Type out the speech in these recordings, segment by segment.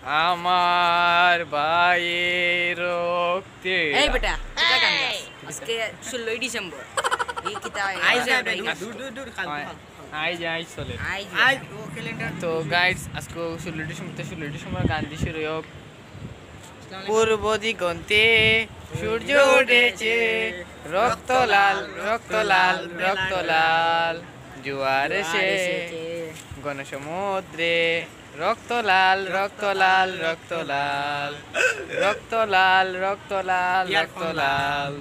আমার ভাইয়ের রক্তে এই বেটা এটা গান গাস আজকে 16 ডিসেম্বর এই কিতা আইজ দূর আইজ চলে আইজ ও ক্যালেন্ডার তো গাইস আজকে 16 ডিসেম্বর গান্ধী শুরু হোক পূর্ব দিগন্তে সূর্য উঠেছে রক্ত লাল রক্ত লাল রক্ত লাল জোয়ার এসে গণসমুদ্রে রক্ত লাল রক্ত লাল রক্ত লাল রক্ত লাল রক্ত লাল রক্ত লাল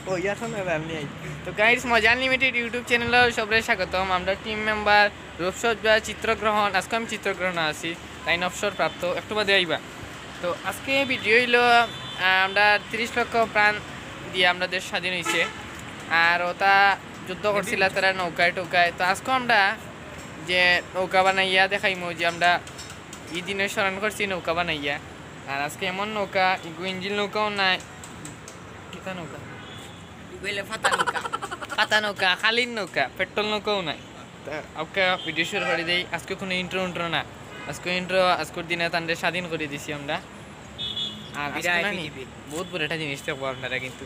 ও ইয়ার আমি তো গাইস মজা আনলিমিটেড ইউটিউব চ্যানেলে সবাই স্বাগতম। আমরা টিম মেম্বার রূপসজ্জা চিত্রগ্রহণ আজকে আমি চিত্রগ্রহণ আছি তাই অবসর প্রাপ্ত একটু বাদে আইবা। তো আজকে ভিডিও হইল আমরা 30 লক্ষ প্রাণ দিয়ে আমরা দেশ স্বাধীন হয়েছে আর ওটা যুদ্ধ করছিল তারা নৌকায় টোকায়। তো আজকে আমরা যে নৌকা বানাইয়া দেখাইমো যে আমরা এই দিনে স্মরণ করছি নৌকা বানাইয়া। আর আজকে এমন নৌকা ইঞ্জিন নৌকাও নাই, কিতা নৌকা পাতা নৌকা খালির নৌকা পেট্রোল নৌকাও নাই। ওকে ভিডিও শুরু করে দিই। আজকে কোনো ইন্ট্রো না, আজকে আজকের দিনে তাদের স্বাধীন করে দিছি আমরা। আর বহুত বড় একটা জিনিস থাকবো আপনারা কিন্তু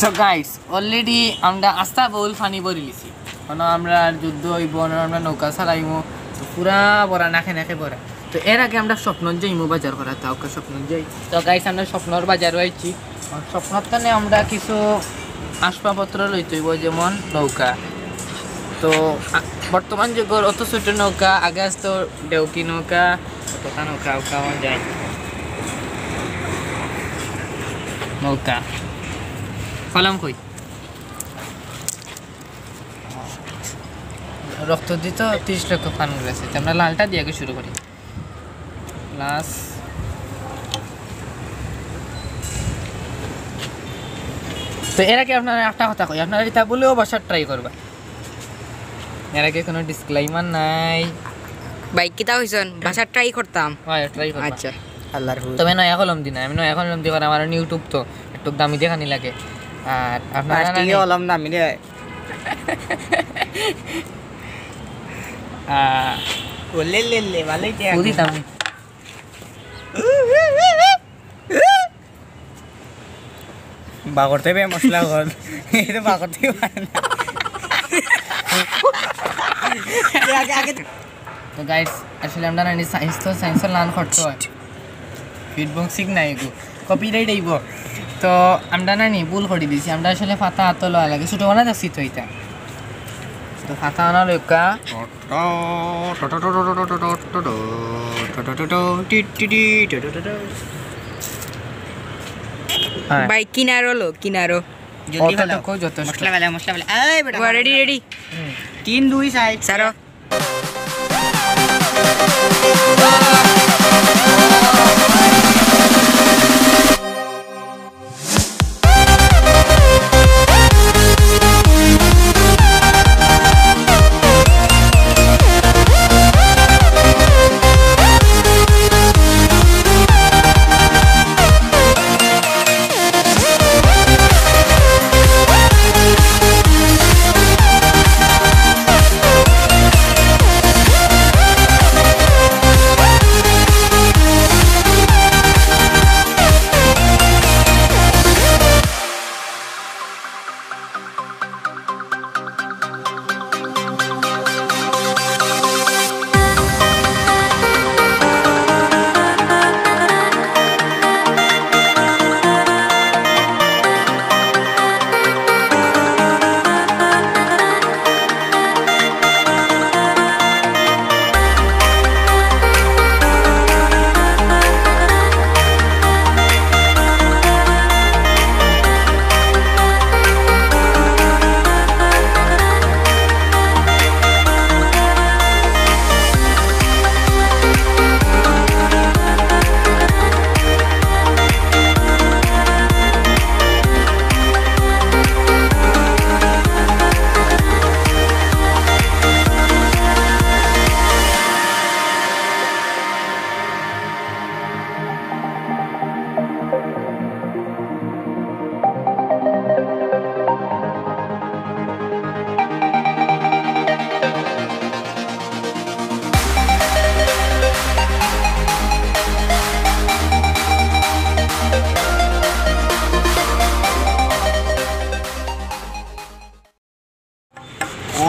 সো গাইস অলরেডি আমরা আস্তা বহুল ফানি ভরি লিছি কারণ আমরা যুদ্ধ হইব আমরা নৌকা চালাইমো তো পুরা ভরা নাখে নাখে ভরা। তো এর আগে আমরা স্বপ্নর যাইমো বাজার করা তাওকে স্বপ্নর যাই। তো গাইস আমরা স্বপ্নর বাজার হয়েছি স্বপ্নর টানে আমরা কিছু আসবাবপত্র লইতে হইব যেমন নৌকা। তো বর্তমান যুগের অত ছোট নৌকা আগে আসতো ডেউকি নৌকা কত নৌকা খাওয়া যায় নৌকা ফলাম কই রক্ত দিত 30 লক্ষ পান গেছে। আমরা লালটা দিয়ে শুরু করি লাস। তো এর আগে আপনারা একটা কথা কই, আপনারা এটা বলেও বাসার ট্রাই করবা। এর আগে কোনো ডিসক্লেইমার নাই ভাই কিতা হইছন বাসার ট্রাই করতাম হয় ট্রাই করবা। আচ্ছা আল্লাহর হুকুম তবে নয়া কলম দিনা আমি নয়া কলম দিয়ে আমার ইউটিউব তো একটু দামি দেখানি লাগে। আর আপনারা কি হলাম না মিলে ওলে লে লে ভালোই কি পুরি দামি বাগরতে বে মশলা কর এই তো বাগরতে পারে না। তো গাইস আসলে আমরা নানি সায়েন্সের লান করতে হয় ফিডবক্সিং নাই গো কপিরাইট আইব। তো আমরা নানি ভুল করে দিয়েছি, আমরা আসলে ফাতা হাত লওয়া লাগে ছোটোবেলা দেখছি তো এটা। তো ফাতা আনা লোকা ভাই কিনারো লো কিনারো জলদি ফেলো যত মশলা ফেলে এই বেটা রেডি রেডি 3 2 সাইড সারো।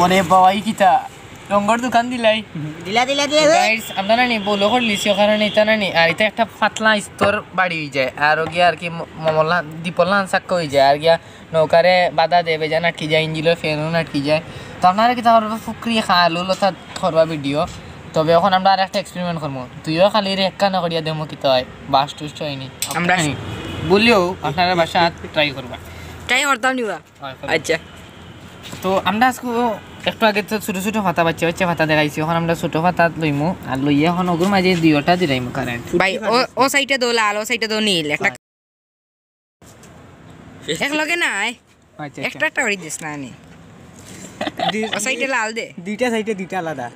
ওরে বাবাই কিতা রঙের দোকান দিলাই দিলা গাইস আমরা না নি বলো করলিছি কারণ এটা না নি আর এটা একটা পাতলা স্তর বাড়ি হয়ে যায় আর গিয়া আর কি মমলা দীপলা সাক্কা হয়ে যায় আর গিয়া নৌকারে বাধা দেবে জানা কি যায় ইঞ্জিলের ফেরও নাটকি যায় তো আপনারা কি তাহলে ফুকরি খালু লতা করবা ভিডিও তবে এখন আমরা আর একটা এক্সপেরিমেন্ট করবো তুইও খালি রে একা না করিয়া দেমো কি হয় বাস টুস্ট হয়নি আমরা বললেও আপনারা বাসা ট্রাই করবা ট্রাই করতাম নিবা আচ্ছা তো আমরা আজকে একটু আগে তো ছোটো ছোটো পাতা বাচ্চা পাতা দেখাইছি এখন আমরা ছোটো পাতা লইমু আর লইয়া এখন ওগুর মাঝে দুইটা দিলাইমু কারেন্ট ভাই ও সাইডে দো লাল ও সাইডে দো নীল একটা এক লগে নাই আচ্ছা একটা করে দিস না নি ও সাইডে লাল দে দুইটা সাইডে দুইটা আলাদা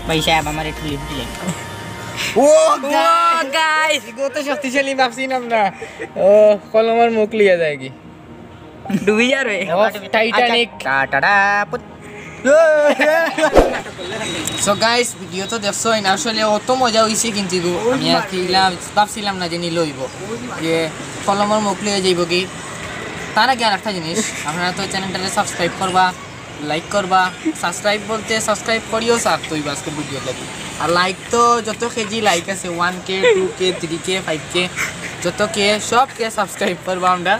পয়সা আমার একটু লিফট দিলে ও গাইস গো তো শক্তিশালী ভাবছি না আমরা ও কলমার মুখ লিয়া যায় কি ডুবি যাবে Titanic tata so guys video তো দেখছো না আসলে অত মজা হইছে কিন্তু আমি আর কি ভাবছিলাম না যে নিল হইব যে কলমার মুখ লিয়ে যাইব কি তার আগে আর একটা জিনিস আপনারা তো চ্যানেলটাকে সাবস্ক্রাইব করবা লাইক করবা সাবস্ক্রাইব বলতে সাবস্ক্রাইব করিও স্যার তো আজকে ভিডিও লাগি আর লাইক তো যত কেজি লাইক আছে 1K 2K 3K 5K যত কে সব কে সাবস্ক্রাইব করবা আমরা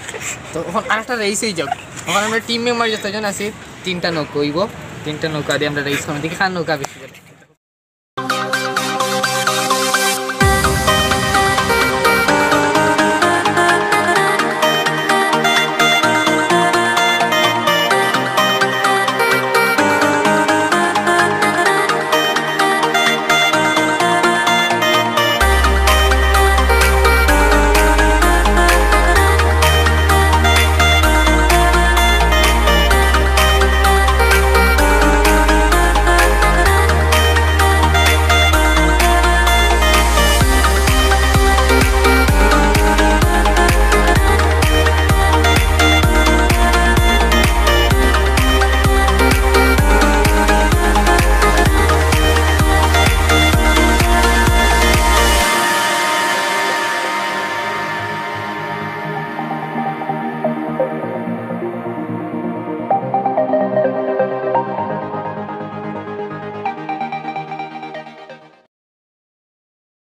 তো এখন আরেকটা রেস হয়ে যাক এখন আমরা টিম মেম্বার যতজন আছি 3টা নৌকা হইব 3টা নৌকা দিয়ে আমরা রেস করবো দেখি খান নৌকা বেশি